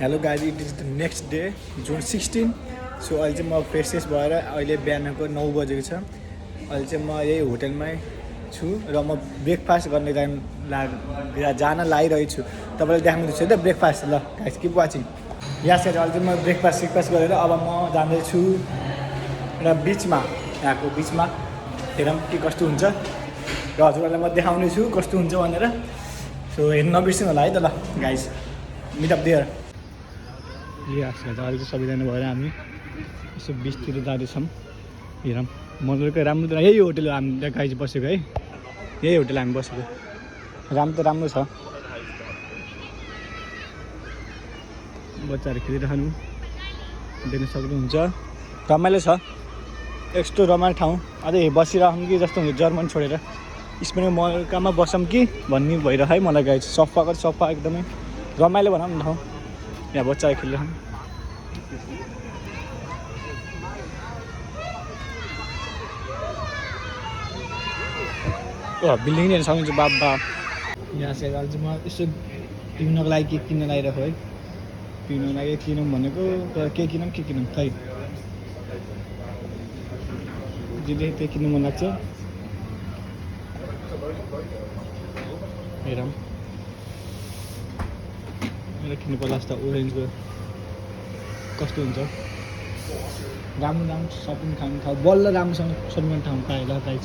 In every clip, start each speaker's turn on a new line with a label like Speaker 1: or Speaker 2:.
Speaker 1: Hello guys, it is the next day June 16। So अहिले चाहिँ म फ्रेस भएर अहिले बिहानको 9 बजेको छ। अहिले चाहिँ म यही होटलमै छु र म ब्रेकफास्ट गर्ने जान लागिरहेको छु। तपाईँलाई देखाउँदैछु है त ब्रेकफास्ट। ल गाइज किप वाचिङ। यहाँ चाहिँ अहिले चाहिँ म ब्रेकफास्ट गरेर अब म जाँदैछु र बिचमा यहाँको बिचमा हेरौँ के कस्तो हुन्छ र हजुरहरूलाई म देखाउने छु कस्तो हुन्छ भनेर। सो हेर्नु नबिर्सिनु होला है त। ल गाइज मिट अप देयर। यस गाइज अहिले चाहिँ सबैजना भएर हामी यसो बिचतिर जाँदैछौँ। हेरौँ मजाको राम्रो त यही होटल हो हामी गाइज बसेको है। यही होटल हामी बसेको। राम्रो छ। बच्चाहरू खेलिरहनु देख्न सक्नुहुन्छ। रमाइलो छ। यस्तो रमाइलो ठाउँ अझै बसिरहनु कि जस्तो हुन्छ। जर्मन छोडेर स्पेनको मल्कामा बसौँ कि भन्ने भइरह है मलाई गाइज। सफा एकदमै रमाइलो भनौँ न ठाउँ। यहाँ बच्चाहरू खेलिरहनु। बिल्डिङ हेर्न सक्नुहुन्छ बाबा। यहाँ चाहिँ अहिले चाहिँ म यसो पिउनको लागि के किन्न लागिरहेको है। पिउनको लागि किनौँ भनेको तर के किनौँ खै जे त्यो किन्नु मन लाग्छ। हेरौँ मलाई किन्नु पर्ला जस्तो ओरेन्जको कस्तो हुन्छ। राम्रो सपिङ ठाउँ बल्ल राम्रोसँग सपिङ गर्ने ठाउँ पाएँ ल गाइज।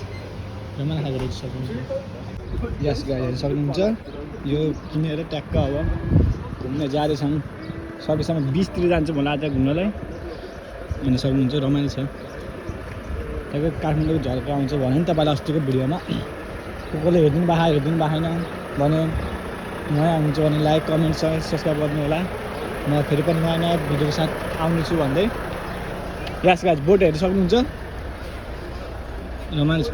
Speaker 1: रमाइलो खाएको रहेछ सपिङ। यस गाइजहरू सक्नुहुन्छ। यो किनेर ट्याक्क अब घुम्न जाँदैछौँ। सकेसम्म बिचतिर जान्छु मलाई आज घुम्नलाई अनि सक्नुहुन्छ। रमाइलो छ। त्यहाँको काठमाडौँको झर्का आउँछ भने नि तपाईँलाई अस्तिको भिडियोमा कसले हेरिदिनु भएन भने नयाँ हुन्छ भने लाइक कमेन्ट सब्सक्राइब गर्नु होला। म फेरि पनि नयाँ भिडियोको साथ आउने छु भन्दै। यस गाइज बोट हेर्नु सक्नुहुन्छ। रमाइलो छ।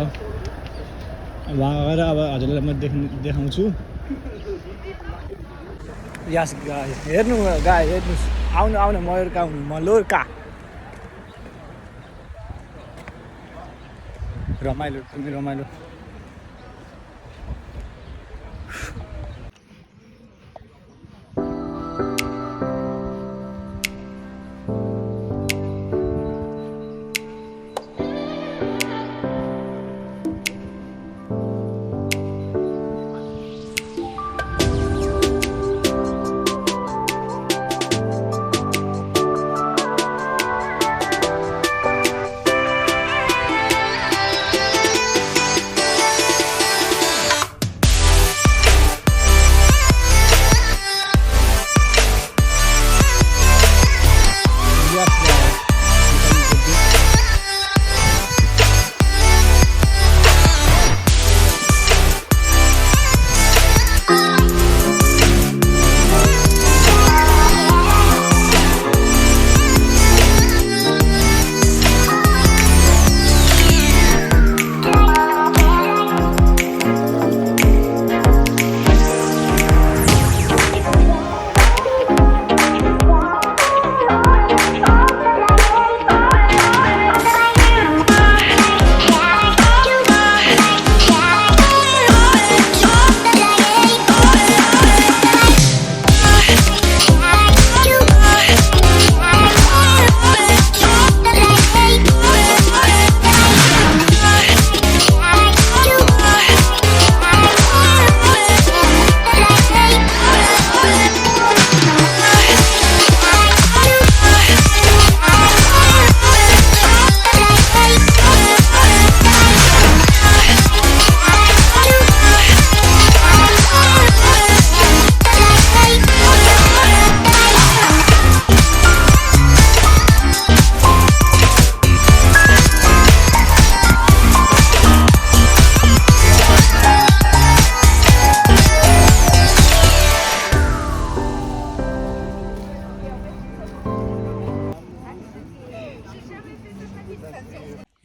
Speaker 1: वहाँ गएर अब हजुरलाई म देखाउँछु। यस गाइज हेर्नु हेर्नुहोस्। आउनु मलोरका रमाइलो एकदमै रमाइलो।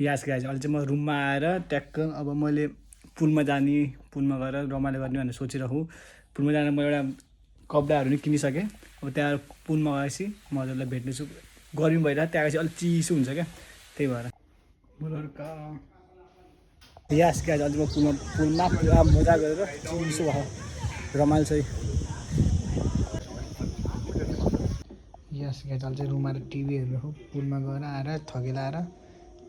Speaker 1: यस गाइज अहिले चाहिँ म रुममा आएर ट्याक्क अब मैले पुलमा गएर रमाइलो गर्ने भनेर सोचिरहेको। पुलमा जाँदा म एउटा कपडाहरू नि किनिसकेँ। अब त्यहाँ पुलमा गएपछि म हजुरलाई भेट्नेछु। गर्मी भइरहेको त्यहाँ गएपछि अलिक चिसो हुन्छ क्या, त्यही भएर। यस गाइज अहिले म पुलमा पुरा मजा गरेर चिसो भयो। रमाइलो छ। यस गाइज अहिले चाहिँ रुममा आएर टिभी हेरेर हो पुलमा गएर आएर थकेर आएर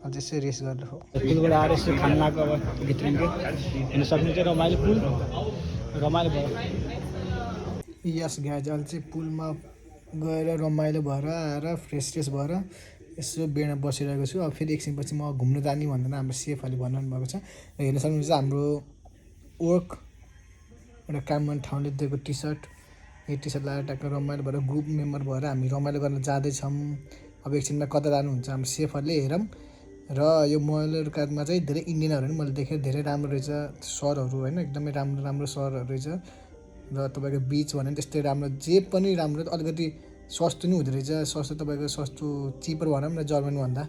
Speaker 1: अझै यसो रेस्ट गरेर हो पुलबाट आएर यसो खानु लाग्यो अब भित्रिङ्गै हेर्नु सक्नुहुन्छ रमाइलो पुल रमाइलो भयो यस गाइज अहिले चाहिँ पुलमा गएर रमाइलो भएर आएर फ्रेस भएर यसो बेडमा बसिरहेको छु अब फेरि एकछिनपछि म घुम्नु जाने भनेर हाम्रो सेफहरूले भनिरहनु भएको छ र हेर्न सक्नुहुन्छ हाम्रो वर्क एउटा काम गर्ने ठाउँले दिएको टी सर्ट यो टी सर्ट लगाएर ट्याक्क रमाइलो भएर ग्रुप मेम्बर भएर हामी रमाइलो गर्न जाँदैछौँ अब एकछिनमा कता जानुहुन्छ हाम्रो सेफहरूले हेरौँ र यो मलरकामा चाहिँ धेरै इन्डियनहरू पनि मैले देखेँ धेरै राम्रो रहेछ सरहरू होइन एकदमै राम्रो राम्रो सरहरू रहेछ र तपाईँको बिच भन्यो भने त्यस्तै राम्रो जे पनि राम्रो अलिकति सस्तो नि हुँदो रहेछ सस्तो तपाईँको सस्तो चिपर भनौँ न जर्मनीभन्दा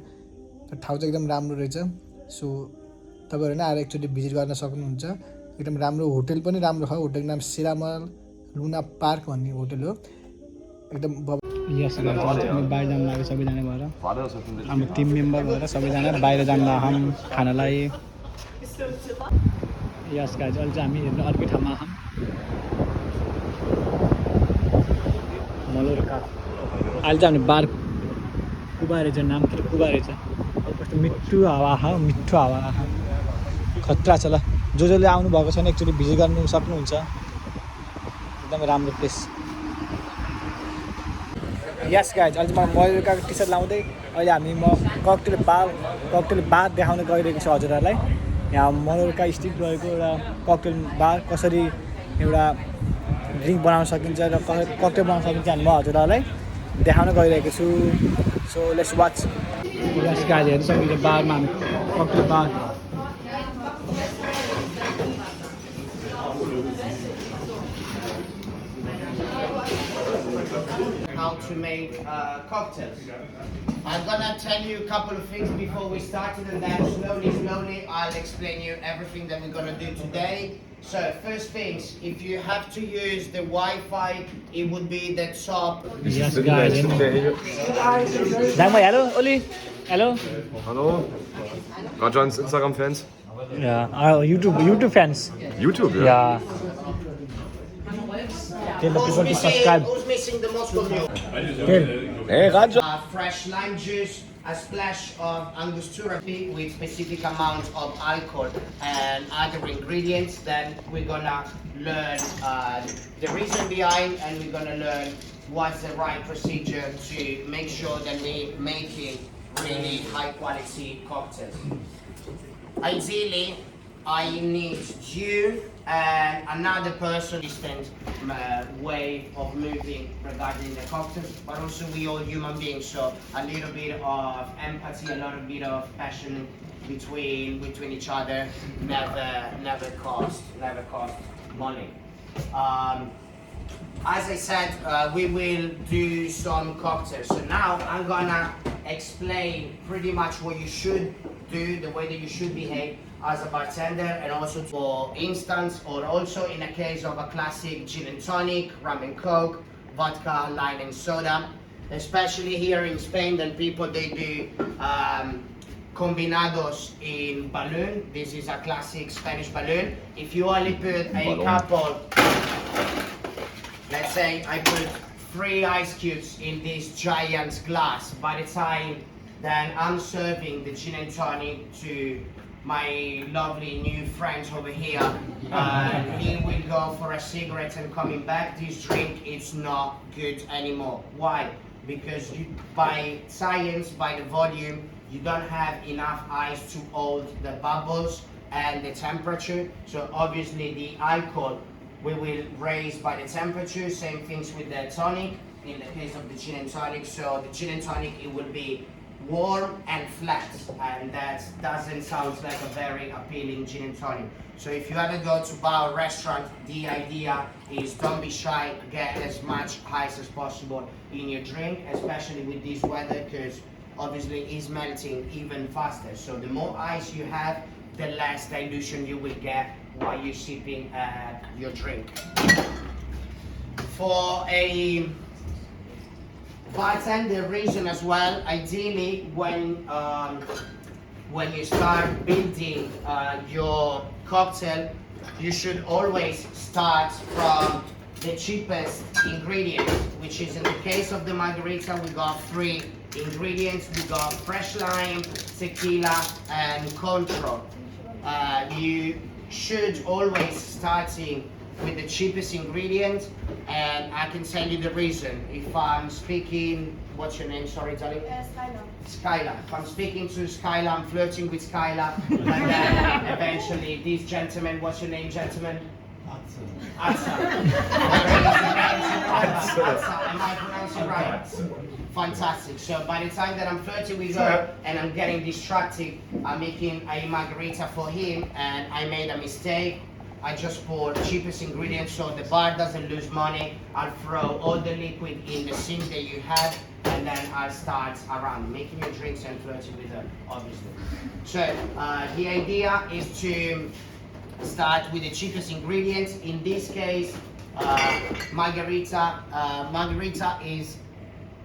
Speaker 1: ठाउँ चाहिँ एकदम राम्रो रहेछ सो तपाईँहरू नै आएर एकचोटि भिजिट गर्न सक्नुहुन्छ एकदम राम्रो होटल पनि राम्रो छ होटलको नाम सिरामल लुना पार्क भन्ने होटल हो एकदम यस बाहिर जानु लाग्यो सबैजना भएर हाम्रो टिम मेम्बर भएर सबैजना बाहिर जानु लाग्छौँ खानालाई यस गाइज अहिले चाहिँ हामी हेर्नु अर्कै ठाउँमा आछौँ मलोरका अहिले चाहिँ हामी बार कुबा रहेछ नाम के कुबा रहेछ कस्तो मिठो हावा आयो मिठो हावा आयो खतरा छ ल जसले आउनुभएको छैन एकचोटि भिजिट गर्नु सक्नुहुन्छ एकदम राम्रो प्लेस यस गाइज अहिले चाहिँ म मलोरकाको टी सर्ट लाउँदै अहिले हामी ककटेल बार देखाउन गइरहेको छु हजुरहरूलाई यहाँ मलोरका स्थित रहेको एउटा ककटेल बार कसरी एउटा ड्रिङ्क बनाउन सकिन्छ र ककटेल बनाउन सकिन्छ म हजुरहरूलाई देखाउन गइरहेको छु so let's watch yes guys हेर्नु सक्नुहुन्छ बारमा हामी cocktail bar
Speaker 2: How to make cocktails. I'm gonna tell you a couple of things before we start and then slowly I'll explain you everything that we're gonna do today. So first things, if you have to use the Wi-Fi, it would be the top.
Speaker 1: Yes guys. Hello, Oli. Hello.
Speaker 3: Hallo. Rajans Instagram-Fans?
Speaker 1: Yeah, YouTube fans.
Speaker 3: YouTube, ja?
Speaker 1: Yeah. Tell the people to subscribe.
Speaker 2: Who's missing the Moscow Mule?
Speaker 3: Hey, Rajan!
Speaker 2: Fresh lime juice, a splash of Angostura with specific amount of alcohol and other ingredients. Then we're gonna learn the reason behind and we're gonna learn what's the right procedure to make sure that we're making really high quality cocktails. Ideally, I need you and another person different way of moving regarding the cocktails, but also we all human beings, so a little bit of empathy, a little bit of passion between each other never cost money. As I said, we will do some cocktails. So now I'm gonna explain pretty much what you should do, the way that you should behave as a bartender, and also for instance, or also in a case of a classic gin and tonic, rum and coke, vodka, lime and soda. Especially here in Spain, then people they do combinados in balloon. This is a classic Spanish balloon. If you only put a couple, let's say I put 3 ice cubes in this giant glass, by the time then I'm serving the gin and tonic to my lovely new friends over here, he will go for a cigarette and coming back, this drink is not good anymore. Why? Because by science, by the volume, you don't have enough ice to hold the bubbles and the temperature. So obviously the alcohol we will raise by the temperature. Same things with the tonic. In the case of the gin and tonic, so the gin and tonic it will be warm and flat, and that doesn't sound like a very appealing gin and tonic. So if you ever go to bar or restaurant, the idea is don't be shy, get as much ice as possible in your drink, especially with this weather, because obviously it's melting even faster. So the more ice you have, the less dilution you will get while you're sipping your drink. For a bartender reason as well, ideally when you start building your cocktail, you should always start from the cheapest ingredients, which is in the case of the margarita, we got 3 ingredients. We got fresh lime, tequila, and Contro. You should always starting with the cheapest ingredient, and I can tell you the reason. If I'm speaking, what's your name? Sorry, darling. Skylar. If I'm speaking to Skylar, I'm flirting with Skylar, and then eventually these gentlemen, what's your name, gentlemen? Atsa. Am I pronouncing right? Fantastic. So by the time that I'm flirting with her and I'm getting distracted, I'm making a margarita for him, and I made a mistake. I just poured cheapest ingredients so the bar doesn't lose money. I'll throw all the liquid in the sink that you have, and then I'll start around making your drinks and flirting with her, obviously. So the idea is to start with the cheapest ingredients. In this case, margarita. Margarita is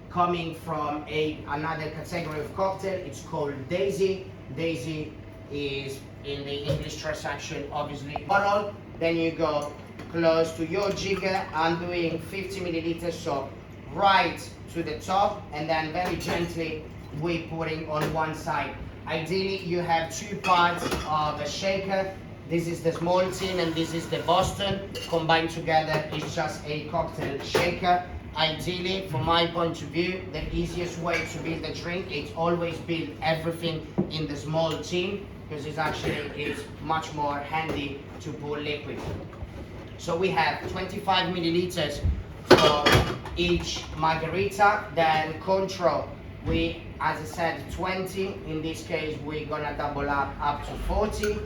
Speaker 2: coming from another category of cocktail. It's called Daisy. Daisy is in the English transaction, obviously, bottle. Then you go close to your jigger. I'm doing 50 milliliters, so right to the top, and then very gently we putting on one side. Ideally, you have 2 parts of a shaker. This is the small tin and this is the Boston. Combined together, it's just a cocktail shaker. Ideally, from my point of view, the easiest way to build a drink is always build everything in the small tin, because it's much more handy to pour liquid. So we have 25 milliliters for each margarita. Then Contro, as I said, 20. In this case, we're gonna double up to 40.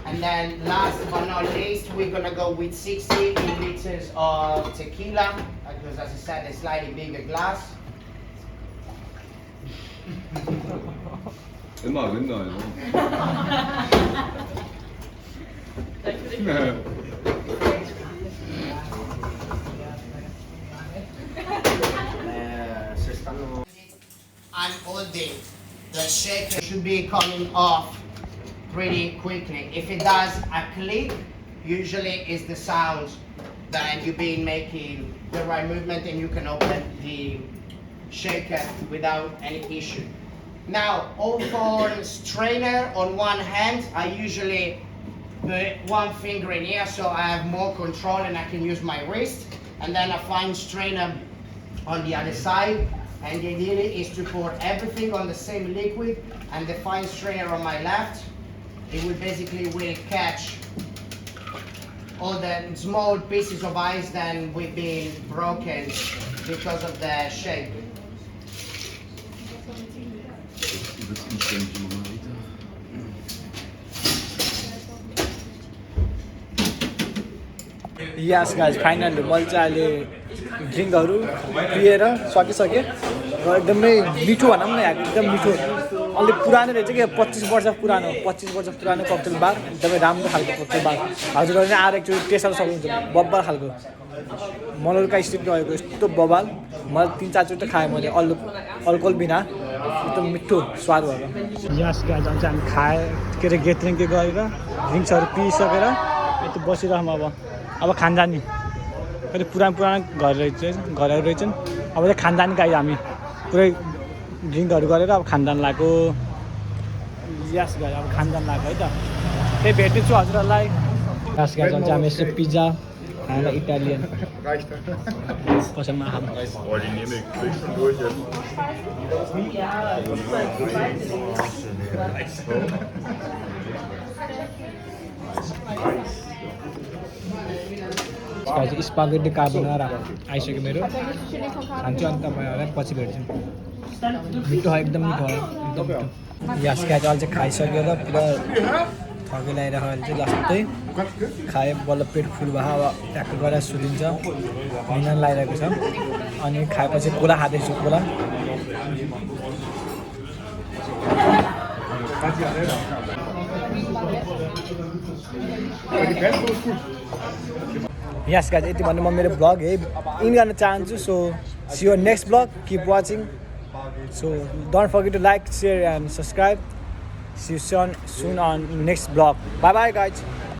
Speaker 2: And then last but not least, we're gonna go with 60 milliliters of tequila, because as I said, a slightly bigger glass.
Speaker 3: Immer Rinder,
Speaker 2: I'm holding the shaker. Should be coming off pretty quickly. If it does a click, usually it's the sound that you've been making the right movement, and you can open the shaker without any issue. Now, for strainer on one hand, I usually put one finger in here so I have more control and I can use my wrist, and then a fine strainer on the other side. And the idea is to pour everything on the same liquid, and the fine strainer on my left, it will catch all the small pieces of ice that we've been broken because of the shape.
Speaker 1: Yes guys, finally मैले चाहिँ अहिले ड्रिङ्कहरू पिएर सकिसकेँ र एकदमै मिठो भनौँ न, एकदम मिठो। अलि पुरानो रहेछ कि 25 वर्ष पुरानो ककटेल बार, एकदमै राम्रो खालको ककटेल बार। हजुरहरूले आएर एकचोटि टेस्ट गर्न सक्नुहुन्छ। बब्बर खालको मलौरका स्ट्रिटमा भएको यस्तो बबाल, मैले 3-4 चोटि खाएँ मैले अल्कोहल बिना, एकदम मिठो स्वाद भएर। यस गाइज, हामी खाए के अरे गेटरिङ के गरेर ड्रिङ्क्सहरू पिइसकेर यति बसिरहँ। अब खानजानी कहिले पुरानो घरहरू रहेछन्। अब चाहिँ खानजानी गाई हामी पुरै ड्रिङ्कहरू गरेर अब खानजान लाग्यो। यस गाई, अब खानजान लाग्यो है त। त्यही भेट्ने छु हजुरहरूलाई। यस गाई, चाहिँ हामी यसो पिज्जा खाना इटालियन पसलमा खानु। स्पागेटी कार्बोनारा आइसक्यो मेरो, खान्छु अनि तपाईँहरूलाई पछि भेट्छु। मिठो एकदम मिठो एकदम मिठो। यस गाई, अहिले चाहिँ खाइसक्यो र पुरा थकै लगाइरहेको अहिले चाहिँ जस्तै खाएँ, बल्ल पेट फुल भयो। अब ट्याक्क गरेर सुतिन्छ, निन्द्रा लगाइरहेको छ। अनि खाएपछि कोला खाँदैछु, कोला। Yes guys, यति भन्नु म मेरो ब्लग इन गर्न चाहन्छु। So see you next blog, keep watching. So don't forget to like, share and subscribe. See you soon on next vlog. Bye bye guys.